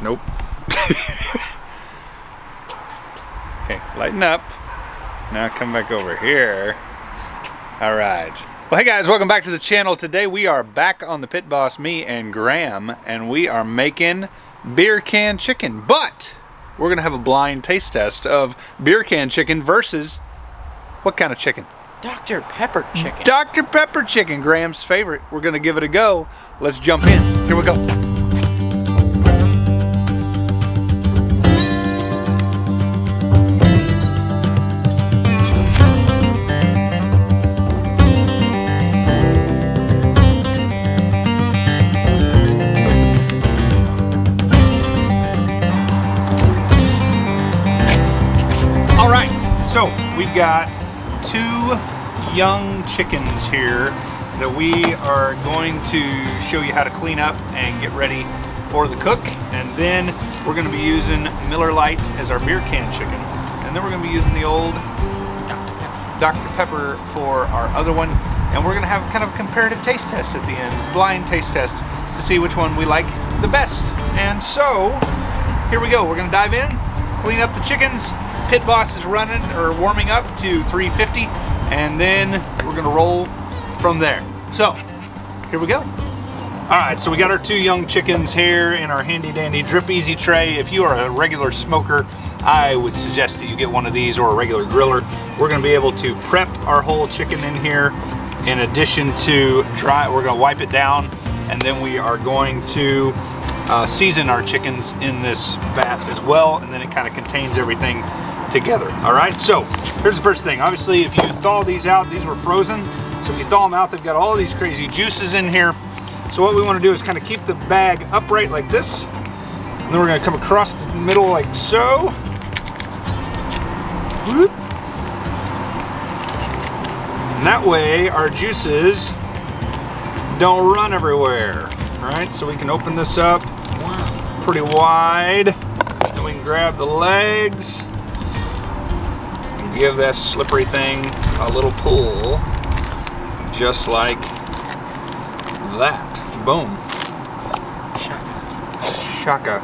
Nope. Okay, lighten up. Now come back over here. All right. Well, hey guys, welcome back to the channel. Today we are back on the Pitboss, me and Graham, and we are making beer can chicken. But we're gonna have a blind taste test of beer can chicken versus what kind of chicken? Dr. Pepper chicken. Dr. Pepper chicken, Graham's favorite. We're gonna give it a go. Let's jump in. Here we go. All right, so we've got two young chickens here that we are going to show you how to clean up and get ready for the cook. And then we're going to be using Miller Lite as our beer can chicken. And then we're going to be using the old Dr. Pepper for our other one. And we're going to have kind of a comparative taste test at the end, blind taste test, to see which one we like the best. And so, here we go. We're going to dive in, clean up the chickens. Pitboss is running or warming up to 350, and then we're gonna roll from there. So here we go. All right, so we got our two young chickens here in our handy dandy drip easy tray. If you are a regular smoker, I would suggest that you get one of these or a regular griller. We're gonna be able to prep our whole chicken in here. In addition to dry, we're gonna wipe it down, and then we are going to season our chickens in this vat as well, and then it kind of contains everything together. All right, so here's the first thing. Obviously, if you thaw these out, these were frozen, so if you thaw them out, they've got all these crazy juices in here. So what we want to do is kind of keep the bag upright like this, and then we're going to come across the middle like so. Whoop. And that way our juices don't run everywhere. All right, so we can open this up pretty wide, and we can grab the legs. Give that slippery thing a little pull, just like that. Boom. Shaka.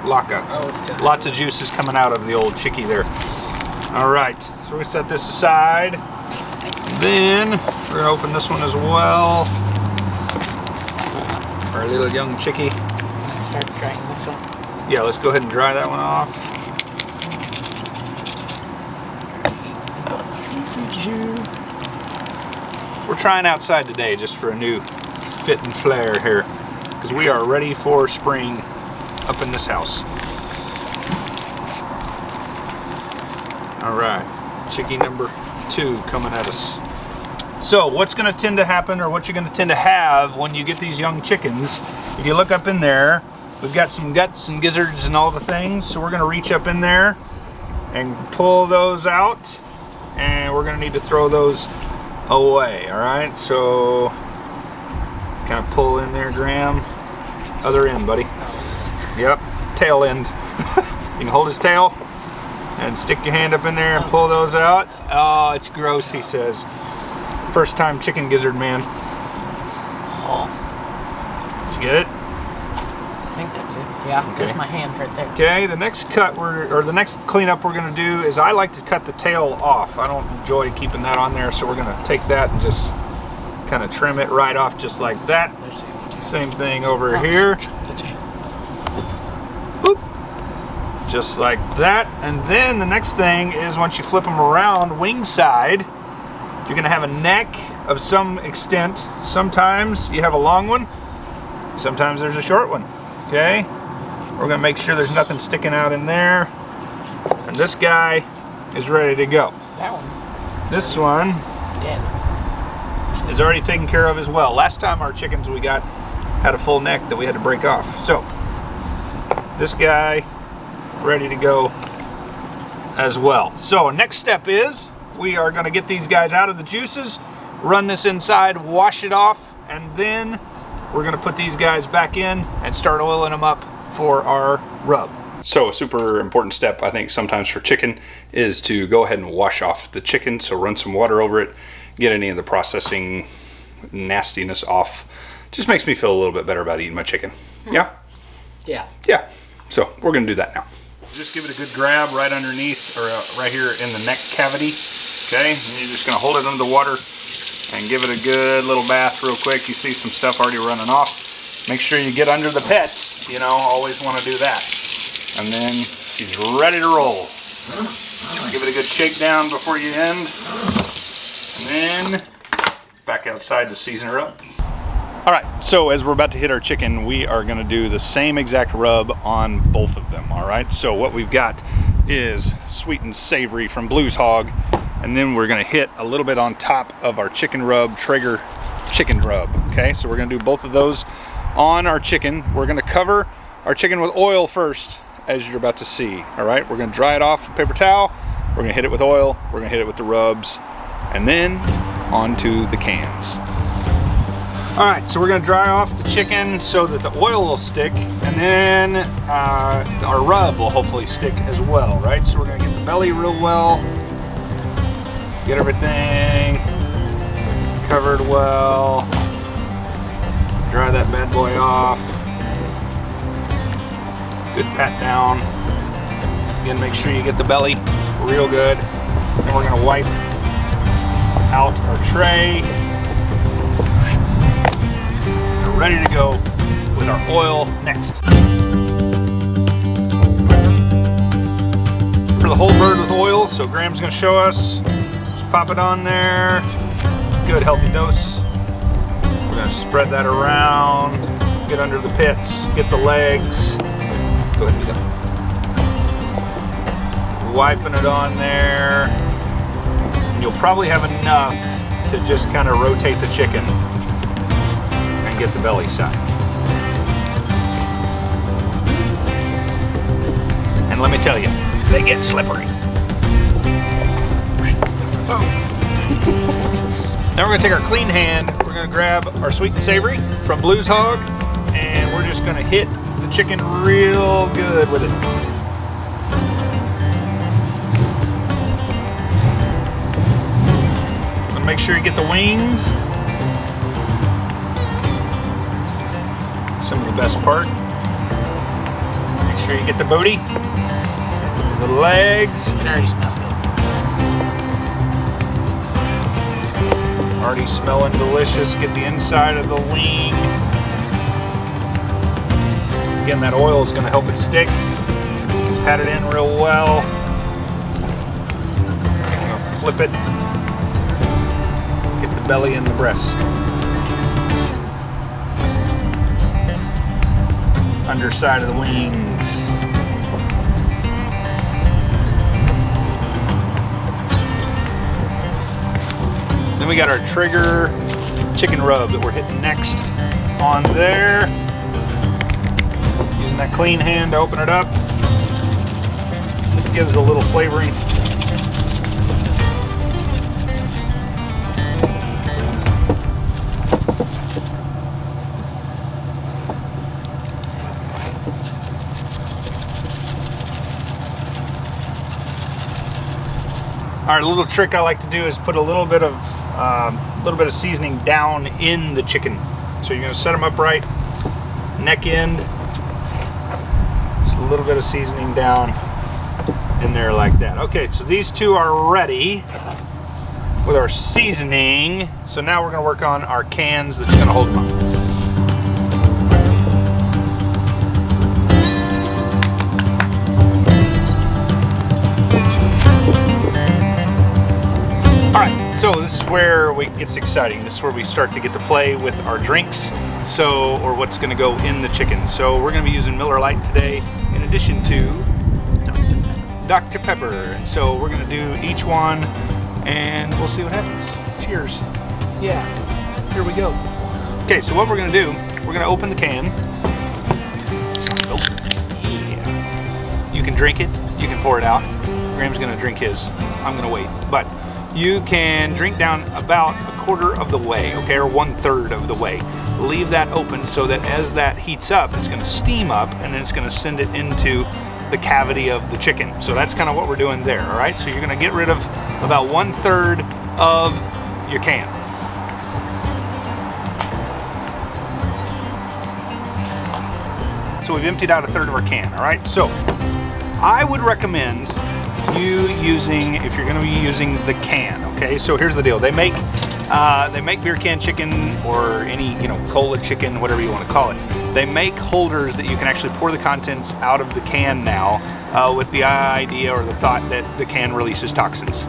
Laka. Oh, lots of juices coming out of the old chickie there. All right, so we set this aside. Then we're gonna open this one as well. Our little young chickie. Start drying this one. Yeah, let's go ahead and dry that one off. We're trying outside today just for a new fit and flair here, because we are ready for spring up in this house. All right, chickie number 2 coming at us. So what's going to tend to happen, or what you're going to tend to have when you get these young chickens, if you look up in there, we've got some guts and gizzards and all the things, so we're going to reach up in there and pull those out, and we're going to need to throw those away. All right, so kind of pull in there, Graham. Other end, buddy. Yep, tail end. You can hold his tail and stick your hand up in there and pull those out. Oh, it's gross, he says. First time chicken gizzard man. Oh. Did you get it? I think that's it. Yeah, Okay. there's my hand right there. Okay, the next cut the next cleanup we're gonna do is, I like to cut the tail off. I don't enjoy keeping that on there, so we're gonna take that and just kind of trim it right off just like that. Same thing over here. The tail. Boop. Just like that. And then the next thing is, once you flip them around wing side, you're gonna have a neck of some extent. Sometimes you have a long one, sometimes there's a short one. Okay, we're gonna make sure there's nothing sticking out in there. And this guy is ready to go. That one. This one Dead. is already taken care of as well. Last time our chickens we got had a full neck that we had to break off. So this guy ready to go as well. So next step is, we are gonna get these guys out of the juices, run this inside, wash it off, and then we're gonna put these guys back in and start oiling them up for our rub. So a super important step, I think, sometimes for chicken is to go ahead and wash off the chicken. So run some water over it, get any of the processing nastiness off. Just makes me feel a little bit better about eating my chicken. Yeah? Yeah. Yeah. So we're gonna do that now. Just give it a good grab right underneath, or right here in the neck cavity. Okay, and you're just gonna hold it under the water and give it a good little bath real quick. You see some stuff already running off. Make sure you get under the pits, you know, always wanna do that. And then she's ready to roll. Give it a good shake down before you end. And then back outside to season her up. All right, so as we're about to hit our chicken, we are gonna do the same exact rub on both of them, all right? So what we've got is sweet and savory from Blues Hog, and then we're gonna hit a little bit on top of our chicken rub, Traeger chicken rub, okay? So we're gonna do both of those on our chicken. We're gonna cover our chicken with oil first, as you're about to see, all right? We're gonna dry it off with paper towel, we're gonna hit it with oil, we're gonna hit it with the rubs, and then onto the cans. All right, so we're gonna dry off the chicken so that the oil will stick, and then our rub will hopefully stick as well, right? So we're gonna get the belly real well, get everything covered well, dry that bad boy off. Good pat down. Again, make sure you get the belly real good. Then we're gonna wipe out our tray. We're ready to go with our oil next. For the whole bird with oil, so Graham's gonna show us. Just pop it on there. Good healthy dose. We're gonna spread that around, get under the pits, get the legs. Go ahead and go. Wiping it on there. And you'll probably have enough to just kind of rotate the chicken and get the belly side. And let me tell you, they get slippery. Now we're gonna take our clean hand, we're gonna grab our sweet and savory from Blues Hog, and we're just gonna hit the chicken real good with it. So make sure you get the wings. Some of the best part. Make sure you get the booty, the legs. It already smells good. Already smelling delicious. Get the inside of the wing. Again, that oil is going to help it stick. Pat it in real well. I'm going to flip it. Get the belly and the breast. Underside of the wings. Then we got our Traeger chicken rub that we're hitting next on there. Using that clean hand to open it up. This gives a little flavoring. All right, a little trick I like to do is put a little bit of seasoning down in the chicken. So you're gonna set them up right, neck end. Just a little bit of seasoning down in there like that. Okay, so these two are ready with our seasoning. So now we're gonna work on our cans that's gonna hold them up. So this is where it gets exciting. This is where we start to get to play with our drinks, or what's gonna go in the chicken. So we're gonna be using Miller Lite today in addition to Dr. Pepper. And so we're gonna do each one and we'll see what happens. Cheers. Yeah, here we go. Okay, so what we're gonna do, we're gonna open the can. Oh, yeah. You can drink it, you can pour it out. Graham's gonna drink his, I'm gonna wait. But you can drink down about a quarter of the way, okay, or 1/3 of the way. Leave that open so that as that heats up, it's gonna steam up and then it's gonna send it into the cavity of the chicken. So that's kind of what we're doing there, all right? So you're gonna get rid of about 1/3 of your can. So we've emptied out a third of our can, all right? So I would recommend you using, if you're gonna be using the can, okay? So here's the deal. They make beer can chicken or any, cola chicken, whatever you wanna call it. They make holders that you can actually pour the contents out of the can now with the idea or the thought that the can releases toxins.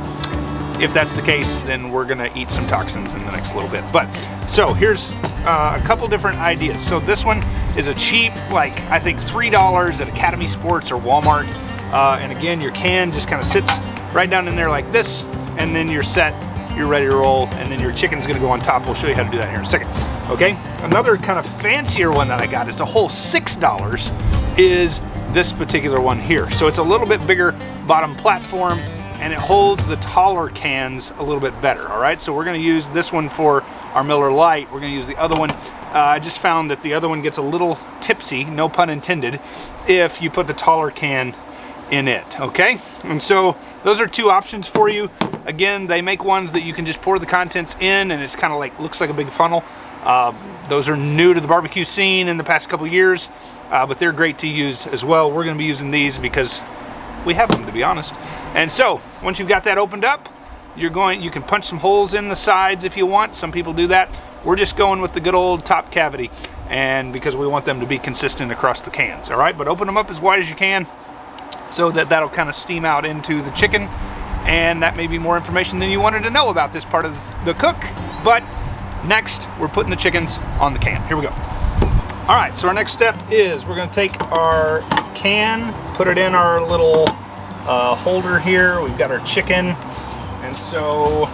If that's the case, then we're gonna eat some toxins in the next little bit. But, so here's a couple different ideas. So this one is a cheap, like I think $3 at Academy Sports or Walmart. And again, your can just kind of sits right down in there like this, and then you're set, you're ready to roll, and then your chicken's gonna go on top. We'll show you how to do that here in a second, okay? Another kind of fancier one that I got, it's a whole $6, is this particular one here. So it's a little bit bigger bottom platform, and it holds the taller cans a little bit better, all right? So we're gonna use this one for our Miller Lite. We're gonna use the other one. I just found that the other one gets a little tipsy, no pun intended, if you put the taller can in it, okay? And so those are two options for you. Again, they make ones that you can just pour the contents in and it's kind of like, looks like a big funnel. Those are new to the barbecue scene in the past couple years, but they're great to use as well. We're gonna be using these because we have them, to be honest. And so once you've got that opened up, you can punch some holes in the sides if you want. Some people do that. We're just going with the good old top cavity, and because we want them to be consistent across the cans, all right? But open them up as wide as you can so that that'll kind of steam out into the chicken, and that may be more information than you wanted to know about this part of the cook. But next, we're putting the chickens on the can. Here we go. All right, so our next step is we're gonna take our can, put it in our little holder here. We've got our chicken, and so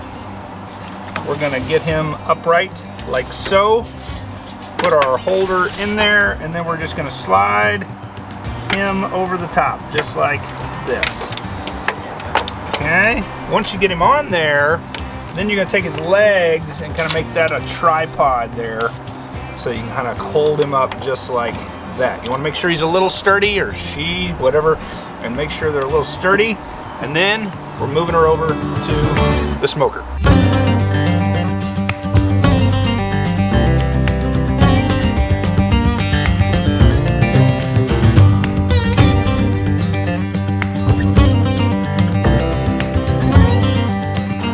we're gonna get him upright like so. Put our holder in there, and then we're just gonna slide him over the top, just like this. Okay, once you get him on there, then you're gonna take his legs and kind of make that a tripod there, so you can kind of hold him up just like that. You wanna make sure he's a little sturdy, or she, whatever, and make sure they're a little sturdy, and then we're moving her over to the smoker.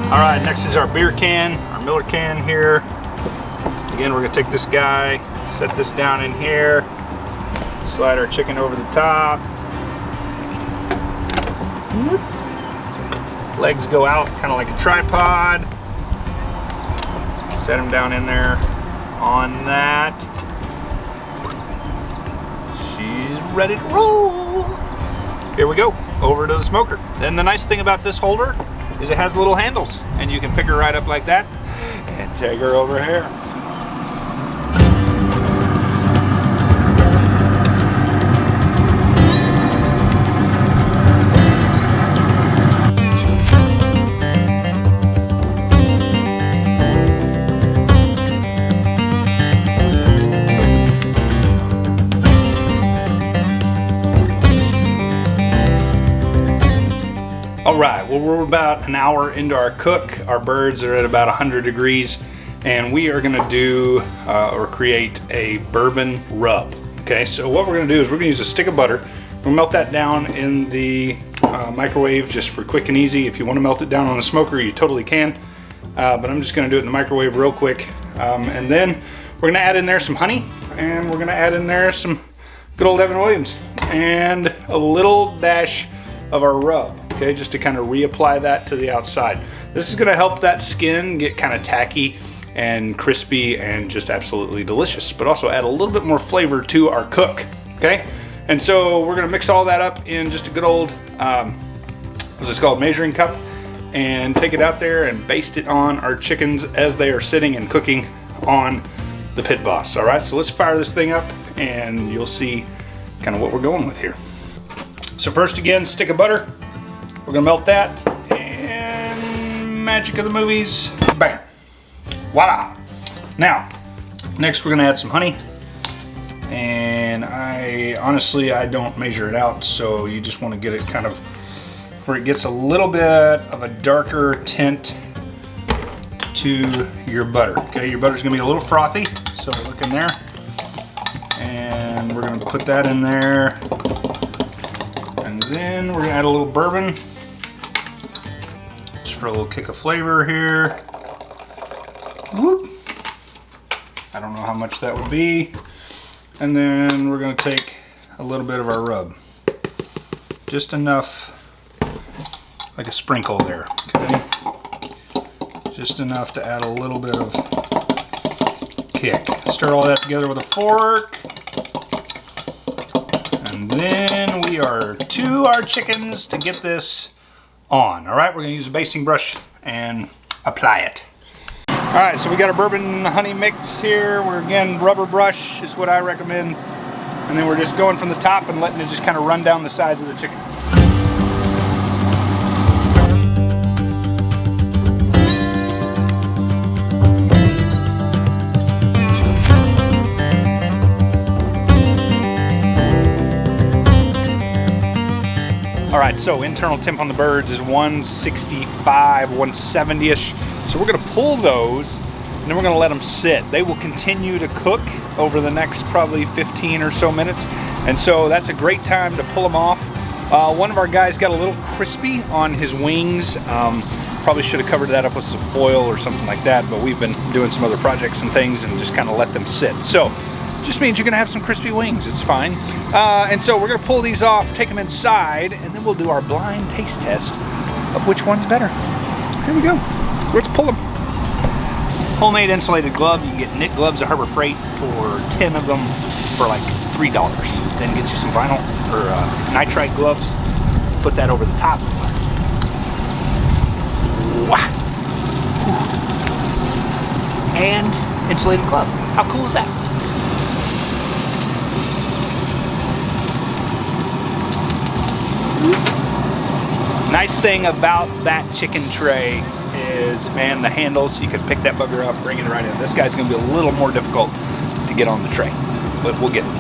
All right, next is our beer can, our Miller can here. Again, we're gonna take this guy, set this down in here, slide our chicken over the top. Legs go out kind of like a tripod. Set him down in there on that. She's ready to roll. Here we go, over to the smoker. Then the nice thing about this holder is it has little handles, and you can pick her right up like that and take her over here. All right, well, we're about an hour into our cook. Our birds are at about 100 degrees, and we are gonna do or create a bourbon rub. Okay, so what we're gonna do is we're gonna use a stick of butter. We'll melt that down in the microwave just for quick and easy. If you wanna melt it down on the smoker, you totally can, but I'm just gonna do it in the microwave real quick. And then we're gonna add in there some honey, and we're gonna add in there some good old Evan Williams, and a little dash of our rub. Okay, just to kind of reapply that to the outside. This is gonna help that skin get kind of tacky and crispy and just absolutely delicious, but also add a little bit more flavor to our cook, okay? And so we're gonna mix all that up in just a good old, what's this called, measuring cup, and take it out there and baste it on our chickens as they are sitting and cooking on the Pitboss, all right? So let's fire this thing up and you'll see kind of what we're going with here. So first, again, stick of butter. We're gonna melt that, and magic of the movies, bam, voila. Now, next we're gonna add some honey, and honestly, I don't measure it out, so you just wanna get it kind of where it gets a little bit of a darker tint to your butter, okay? Your butter's gonna be a little frothy, so look in there, and we're gonna put that in there. And then we're gonna add a little bourbon. Just for a little kick of flavor here. Whoop. I don't know how much that would be. And then we're gonna take a little bit of our rub. Just enough, like a sprinkle there, okay? Just enough to add a little bit of kick. Stir all that together with a fork. And then we are to our chickens to get this on. All right, we're gonna use a basting brush and apply it. All right, so we got our bourbon honey mix here. We're again, rubber brush is what I recommend. And then we're just going from the top and letting it just kind of run down the sides of the chicken. All right, so internal temp on the birds is 165, 170-ish. So we're gonna pull those and then we're gonna let them sit. They will continue to cook over the next probably 15 or so minutes. And so that's a great time to pull them off. One of our guys got a little crispy on his wings. Probably should have covered that up with some foil or something like that, but we've been doing some other projects and things and just kind of let them sit. So just means you're gonna have some crispy wings, it's fine. And so we're gonna pull these off, take them inside, and then we'll do our blind taste test of which one's better. Here we go, let's pull them. Homemade insulated glove, you can get knit gloves at Harbor Freight for 10 of them for like $3. Then get you some vinyl or nitrite gloves, put that over the top. Wow. And insulated glove, how cool is that? Nice thing about that chicken tray is, man, the handles, you can pick that bugger up, bring it right in. This guy's gonna be a little more difficult to get on the tray, but we'll get it.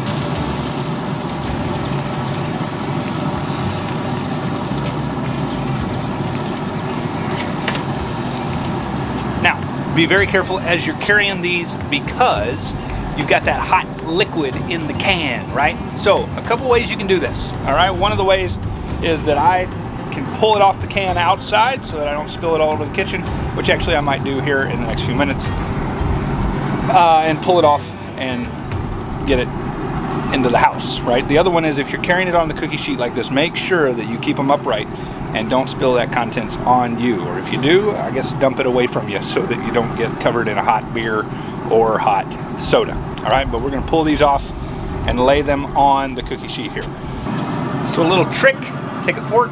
Now, be very careful as you're carrying these because you've got that hot liquid in the can, right? So, a couple ways you can do this, all right? One of the ways is that I can pull it off the can outside so that I don't spill it all over the kitchen, which actually I might do here in the next few minutes, and pull it off and get it into the house, right? The other one is if you're carrying it on the cookie sheet like this, make sure that you keep them upright and don't spill that contents on you, or if you do, I guess dump it away from you so that you don't get covered in a hot beer or hot soda, all right? But we're gonna pull these off and lay them on the cookie sheet here. So a little trick, take a fork,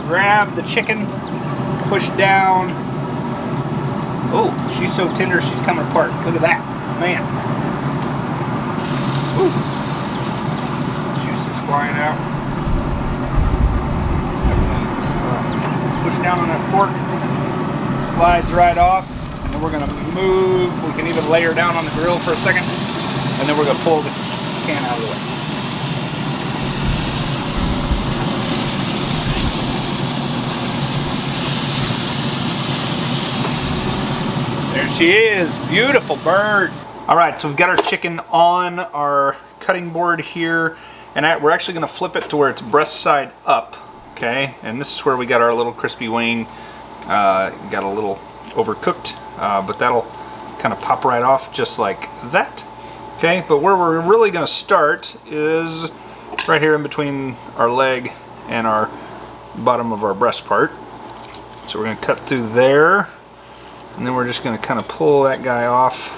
grab the chicken, push down. Oh, she's so tender, she's coming apart. Look at that, man. Ooh. Juices flying out. Push down on that fork, slides right off, and then we're gonna move. We can even lay her down on the grill for a second, and then we're gonna pull this can out of the way. There she is, beautiful bird. All right, so we've got our chicken on our cutting board here, and we're actually gonna flip it to where it's breast side up, okay? And this is where we got our little crispy wing. Got a little overcooked, but that'll kind of pop right off just like that, okay? But where we're really gonna start is right here in between our leg and our bottom of our breast part. So we're gonna cut through there. And then we're just going to kind of pull that guy off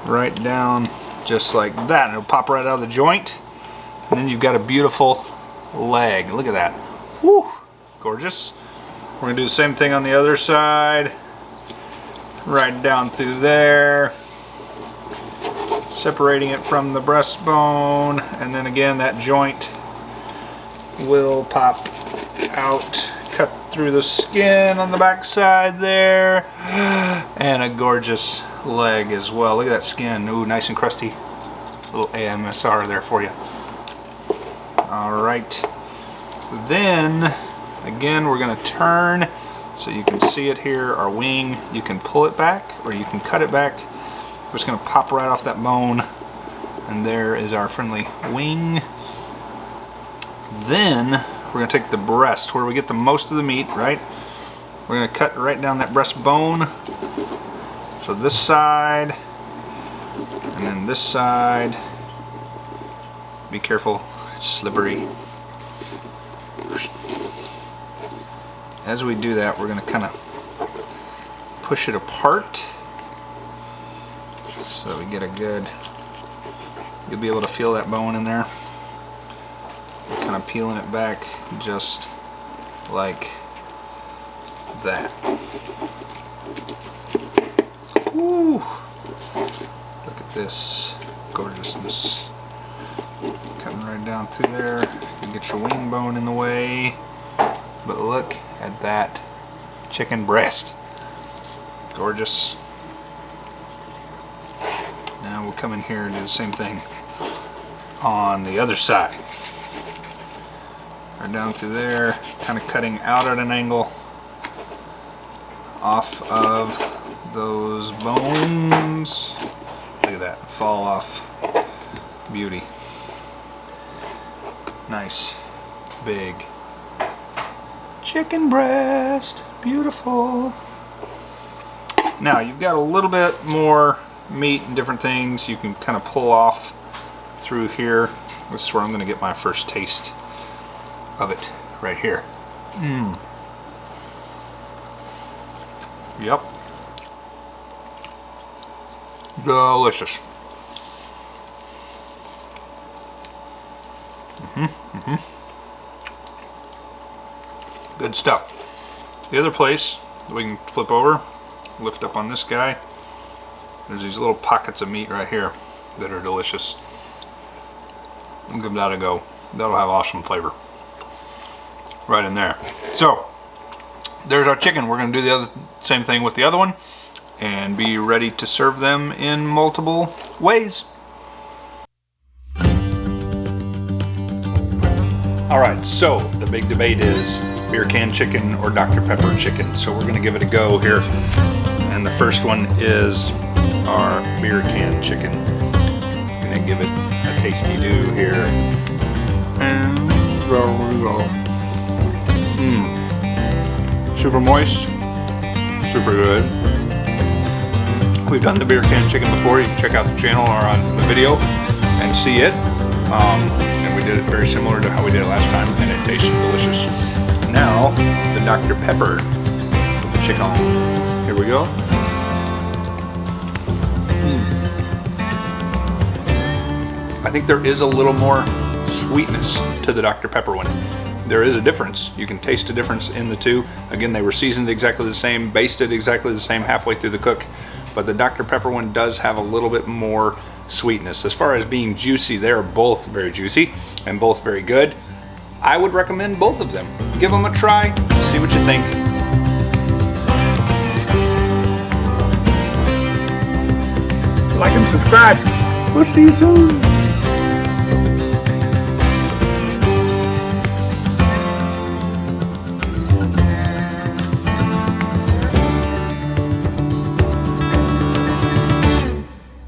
right down just like that. And it'll pop right out of the joint. And then you've got a beautiful leg. Look at that. Woo! Gorgeous. We're going to do the same thing on the other side. Right down through there. Separating it from the breastbone. And then again, that joint will pop out. Cut through the skin on the back side there, and a gorgeous leg as well. Look at that skin. Ooh, nice and crusty. A little AMSR there for you. All right. Then again, we're going to turn so you can see it here. Our wing, you can pull it back or you can cut it back. We're just going to pop right off that bone And there is our friendly wing. Then we're gonna take the breast, where we get the most of the meat, right? We're gonna cut right down that breastbone. So this side, and then this side. Be careful, it's slippery. As we do that, we're gonna kind of push it apart. So we get a good, you'll be able to feel that bone in there. Kind of peeling it back just like that. Woo. Look at this gorgeousness. Cutting right down through there. You get your wing bone in the way. But look at that chicken breast. Gorgeous. Now we'll come in here and do the same thing on the other side. Right down through there, kind of cutting out at an angle off of those bones. Look at that, fall off. Beauty. Nice, big chicken breast. Beautiful. Now you've got a little bit more meat and different things you can kind of pull off through here. This is where I'm going to get my first taste of it, right here. Yep. Delicious. Good stuff. The other place that we can flip over, lift up on this guy, there's these little pockets of meat right here that are delicious. I'll give that a go. That'll have awesome flavor right in there. So there's our chicken. We're going to do the same thing with the other one and be ready to serve them in multiple ways. Alright, so the big debate is beer can chicken or Dr. Pepper chicken. So we're going to give it a go here. And the first one is our beer can chicken. I'm going to give it a tasty do here. And there we go. Super moist, super good. We've done the beer can chicken before. You can check out the channel or on the video and see it. And we did it very similar to how we did it last time, and it tasted delicious. Now, the Dr. Pepper chicken. Here we go. I think there is a little more sweetness to the Dr. Pepper one. There is a difference. You can taste a difference in the two. Again, they were seasoned exactly the same, basted exactly the same halfway through the cook, but the Dr. Pepper one does have a little bit more sweetness. As far as being juicy, they're both very juicy and both very good. I would recommend both of them. Give them a try, see what you think. Like and subscribe. We'll see you soon.